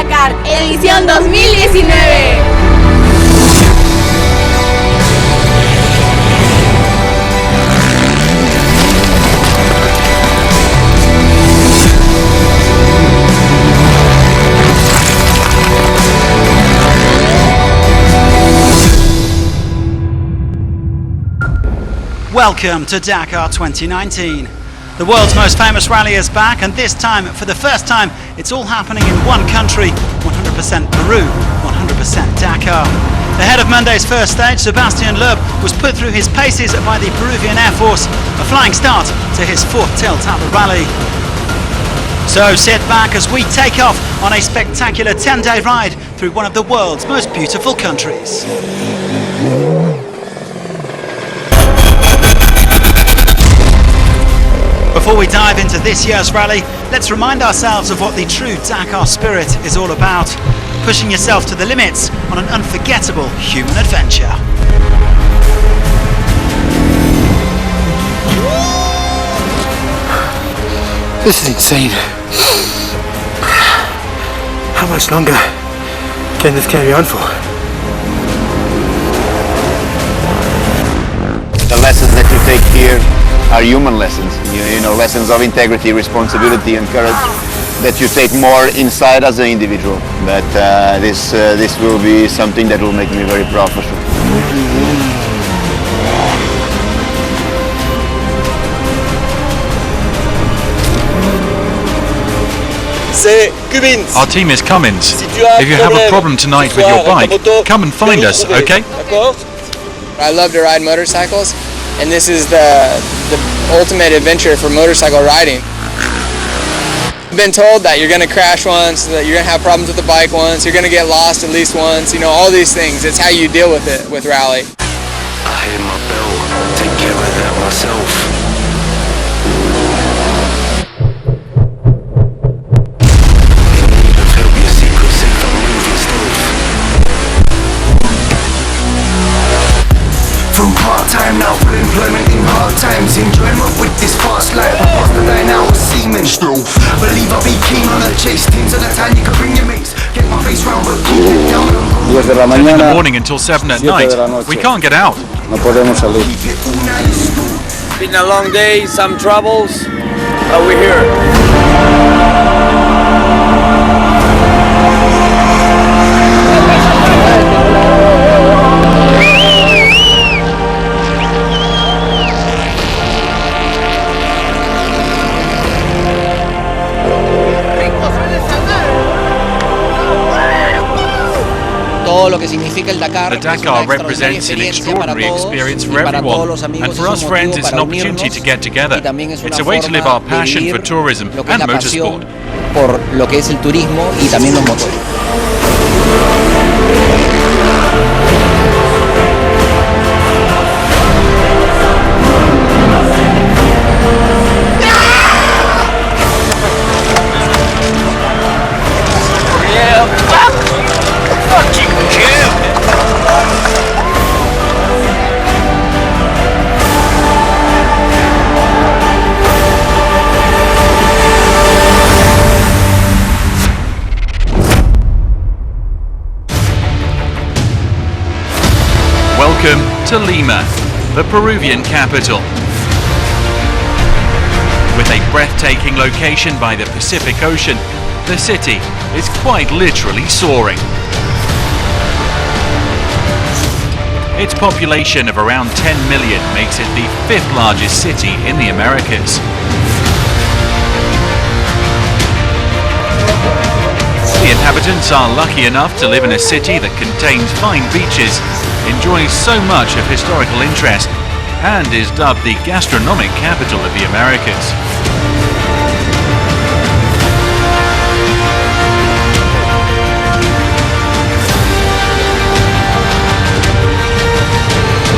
Dakar, edición 2019. Welcome to Dakar 2019. The world's most famous rally is back, and this time, for the first time, it's all happening in one country, 100% Peru, 100% Dakar. Ahead of Monday's first stage, Sebastian Loeb was put through his paces by the Peruvian Air Force, a flying start to his fourth tilt at the rally. So sit back as we take off on a spectacular 10-day ride through one of the world's most beautiful countries. Before we dive into this year's rally, let's remind ourselves of what the true Dakar spirit is all about. Pushing yourself to the limits on an unforgettable human adventure. This is insane. How much longer can this carry on for? The lessons that you take here are human lessons, you know, lessons of integrity, responsibility and courage that you take more inside as an individual. But this will be something that will make me very proud for sure. Our team is Cummins. If you have a problem tonight with your bike, come and find us, okay? I love to ride motorcycles, and this is the ultimate adventure for motorcycle riding. I've been told that you're going to crash once, that you're going to have problems with the bike once, you're going to get lost at least once, you know, all these things. It's how you deal with it with rally. I hear my bell, take care of that myself. From part-time now for employment in hard times. Enjoyment with this fast life. Past the 9 hours seeming still. Believe I'll be keen on the chase. Teams at the time you can bring your mates. Get my face round but keep it down. 10 in the morning until 7 at night. We can't get out. No podemos salir. It's been a long day, some troubles, but we're here. The Dakar represents an extraordinary experience for everyone, and for us friends it's an opportunity to get together. It's a way to live our passion for tourism and motorsport. Por lo que es el turismo y también los motores. Welcome to Lima, the Peruvian capital. With a breathtaking location by the Pacific Ocean, the city is quite literally soaring. Its population of around 10 million makes it the 5th largest city in the Americas. The inhabitants are lucky enough to live in a city that contains fine beaches, enjoys so much of historical interest, and is dubbed the gastronomic capital of the Americas.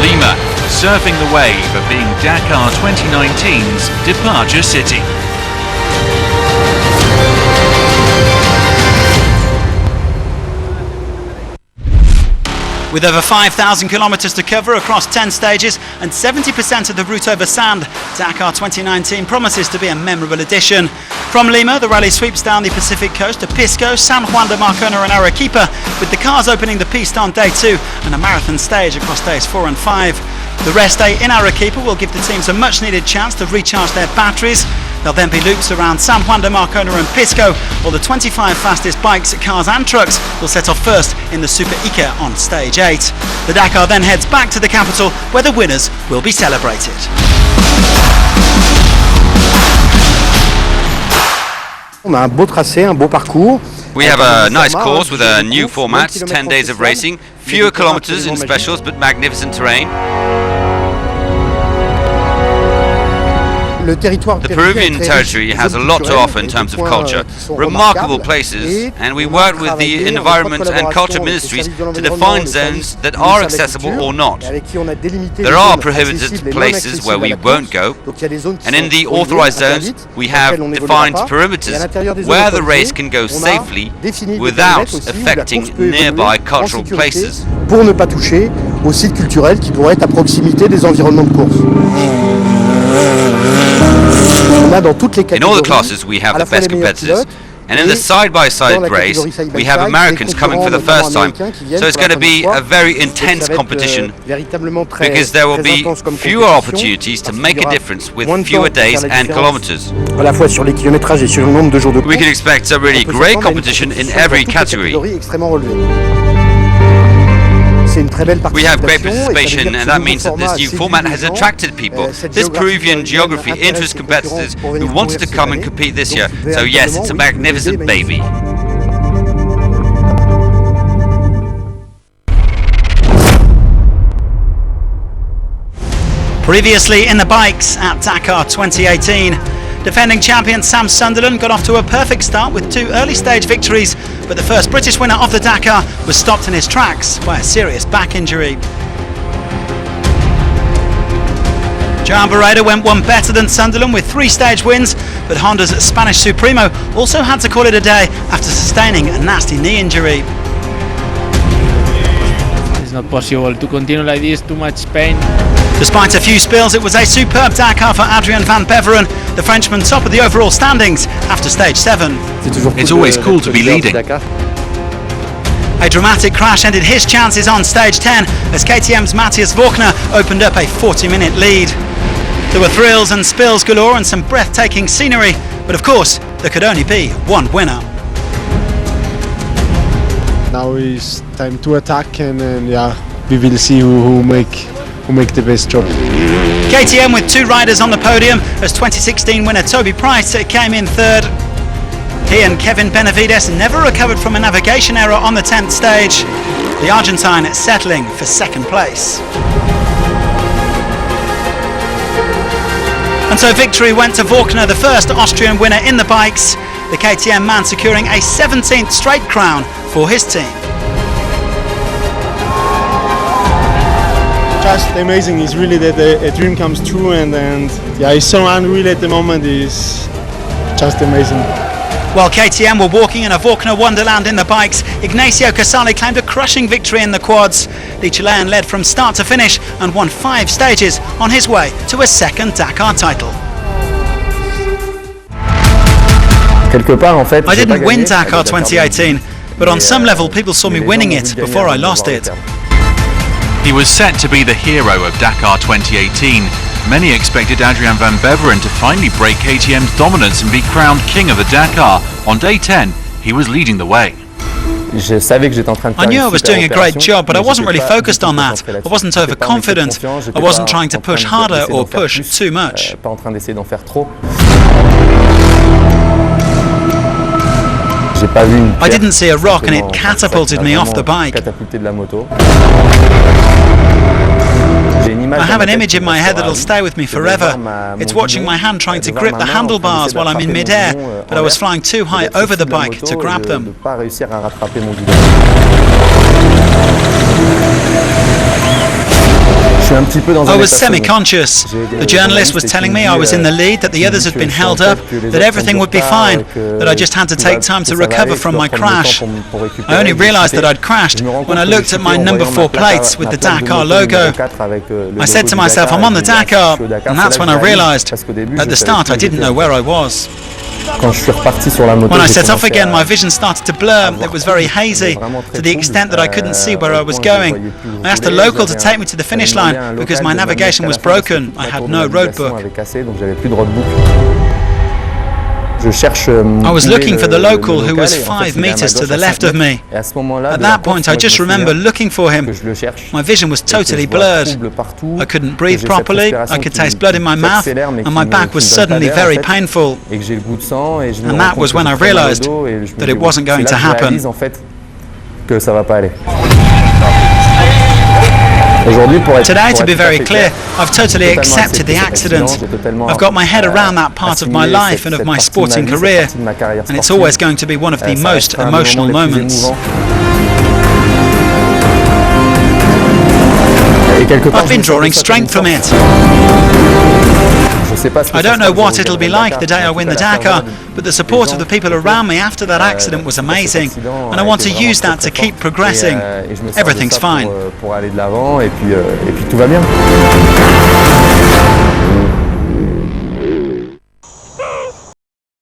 Lima, surfing the wave of being Dakar 2019's departure city. With over 5,000 kilometres to cover across 10 stages and 70% of the route over sand, Dakar 2019 promises to be a memorable edition. From Lima, the rally sweeps down the Pacific coast to Pisco, San Juan de Marcona and Arequipa, with the cars opening the piste on day 2 and a marathon stage across days 4 and 5. The rest day in Arequipa will give the teams a much needed chance to recharge their batteries. There'll then be loops around San Juan de Marcona and Pisco, while the 25 fastest bikes, cars and trucks will set off first in the Super Ica on stage 8. The Dakar then heads back to the capital, where the winners will be celebrated. We have a nice course with a new format, 10 days of racing, fewer kilometers in specials but magnificent terrain. The Peruvian territory has a lot to offer in terms of culture, remarkable places, and we worked with the Environment and Culture Ministries to define zones that are accessible or not. There are prohibited places where we won't go, and in the authorized zones we have defined perimeters where the race can go safely without affecting nearby cultural places. Pour ne pas toucher aux sites culturels qui pourraient être à proximité des environnements de course. In all the classes we have the best competitors, and in the side-by-side race we have Americans coming for the first time, so it's going to be a very intense competition because there will be fewer opportunities to make a difference with fewer days and kilometers. We can expect a really great competition in every category. We have great participation, and that means that this new format has attracted people. This Peruvian geography interests competitors who wanted to come and compete this year, so yes, it's a magnificent baby. Previously in the bikes at Dakar 2018, defending champion Sam Sunderland got off to a perfect start with 2 early stage victories, but the first British winner of the Dakar was stopped in his tracks by a serious back injury. Joan Barreda went one better than Sunderland with 3 stage wins, but Honda's Spanish Supremo also had to call it a day after sustaining a nasty knee injury. It's not possible to continue like this, too much pain. Despite a few spills, it was a superb Dakar for Adrian van Beveren, the Frenchman top of the overall standings after stage 7. It's always cool to be leading. A dramatic crash ended his chances on stage 10 as KTM's Matthias Vorkner opened up a 40-minute lead. There were thrills and spills galore and some breathtaking scenery, but of course there could only be one winner. Now is time to attack, and we will see who make the best job. KTM with 2 riders on the podium as 2016 winner Toby Price came in 3rd. He and Kevin Benavides never recovered from a navigation error on the 10th stage. The Argentine settling for 2nd place. And so victory went to Vorkner, the first Austrian winner in the bikes, the KTM man securing a 17th straight crown for his team. Just amazing. It's really that a dream comes true, and it's so unreal at the moment. Is just amazing. While KTM were walking in a Vorkner wonderland in the bikes, Ignacio Casale claimed a crushing victory in the quads. The Chilean led from start to finish and won 5 stages on his way to a 2nd Dakar title. I didn't win Dakar 2018, but on some level people saw me winning it before I lost it. He was set to be the hero of Dakar 2018. Many expected Adrian van Beveren to finally break KTM's dominance and be crowned king of the Dakar. On day 10, he was leading the way. I knew I was doing a great job, but I wasn't really focused on that. I wasn't overconfident. I wasn't trying to push harder or push too much. I didn't see a rock and it catapulted me off the bike. I have an image in my head that'll stay with me forever. It's watching my hand trying to grip the handlebars while I'm in mid-air, but I was flying too high over the bike to grab them. I was semi-conscious. The journalist was telling me I was in the lead, that the others had been held up, that everything would be fine, that I just had to take time to recover from my crash. I only realised that I'd crashed when I looked at my number 4 plates with the Dakar logo. I said to myself, I'm on the Dakar, and that's when I realised. At the start I didn't know where I was. When I set off again, my vision started to blur. It was very hazy, to the extent that I couldn't see where I was going. I asked a local to take me to the finish line because my navigation was broken. I had no road book. I was looking for the local who was 5 meters to the left of me. At that point I just remember looking for him. My vision was totally blurred. I couldn't breathe properly, I could taste blood in my mouth, and my back was suddenly very painful. And that was when I realised that it wasn't going to happen. Today, to be very clear, I've totally accepted the accident. I've got my head around that part of my life and of my sporting career, and it's always going to be one of the most emotional moments. I've been drawing strength from it. I don't know what it'll be like the day I win the Dakar, but the support of the people around me after that accident was amazing, and I want to use that to keep progressing. Everything's fine.